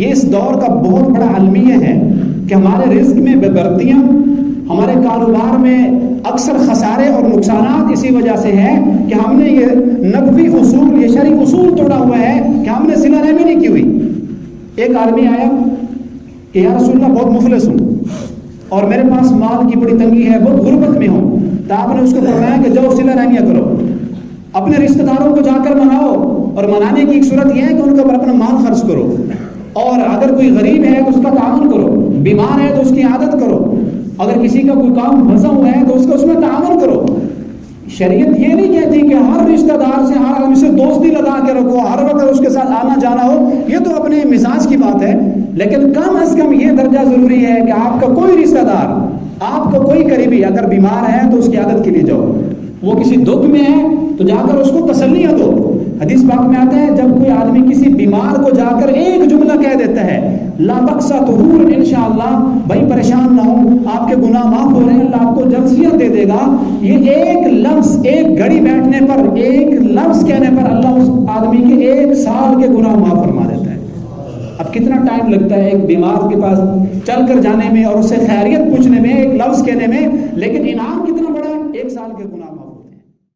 یہ اس دور کا بہت بڑا المیہ ہے کہ ہمارے رزق میں بے برتیاں، ہمارے کاروبار میں اکثر خسارے اور نقصانات اسی وجہ سے ہیں کہ ہم نے یہ نبوی اصول، یہ شرعی اصول توڑا ہوا ہے کہ ہم نے صلہ رحمی نہیں کی ہوئی۔ ایک آدمی آیا کہ یا رسول اللہ بہت مفلس ہوں اور میرے پاس مال کی بڑی تنگی ہے، بہت غربت میں ہوں، تو آپ نے اس کو فرمایا کہ جاؤ صلہ رحمیہ کرو، اپنے رشتہ داروں کو جا کر مناؤ، اور منانے کی ایک صورت یہ ہے کہ ان کے اوپر اپنا مال خرچ کرو، اور اگر کوئی غریب ہے تو اس کا تعاون کرو، بیمار ہے تو اس کی عادت کرو، اگر کسی کا کوئی کام پھنسا ہوا ہے تو اس کا اس میں تعاون کرو۔ شریعت یہ نہیں کہتی کہ ہر رشتہ دار سے، ہر آدمی سے دوستی لگا کے رکھو، ہر وقت اس کے ساتھ آنا جانا ہو، یہ تو اپنے مزاج کی بات ہے، لیکن کم از کم یہ درجہ ضروری ہے کہ آپ کا کوئی رشتہ دار، آپ کا کوئی قریبی اگر بیمار ہے تو اس کی عادت کے لیے جاؤ، وہ کسی دکھ میں ہے تو جا کر اس کو تسلیاں دو۔ حدیث پاک میں آتا ہے جب کوئی آدمی کسی بیمار کو جا کر ایک جملہ کہہ دیتا ہے لا بخشا طہور انشاءاللہ، بھائی پریشان نہ ہو، آپ کے گناہ معاف ہو رہے ہیں، اللہ آپ کو جنسیت دے دے گا، یہ ایک لفظ، ایک گھڑی بیٹھنے پر، ایک لفظ کہنے پر اللہ اس آدمی کے 1 سال کے گناہ معاف فرما دیتا ہے۔ اب کتنا ٹائم لگتا ہے ایک بیمار کے پاس چل کر جانے میں اور اسے خیریت پوچھنے میں، ایک لفظ کہنے میں، لیکن انعام کتنا بڑا ہے، 1 سال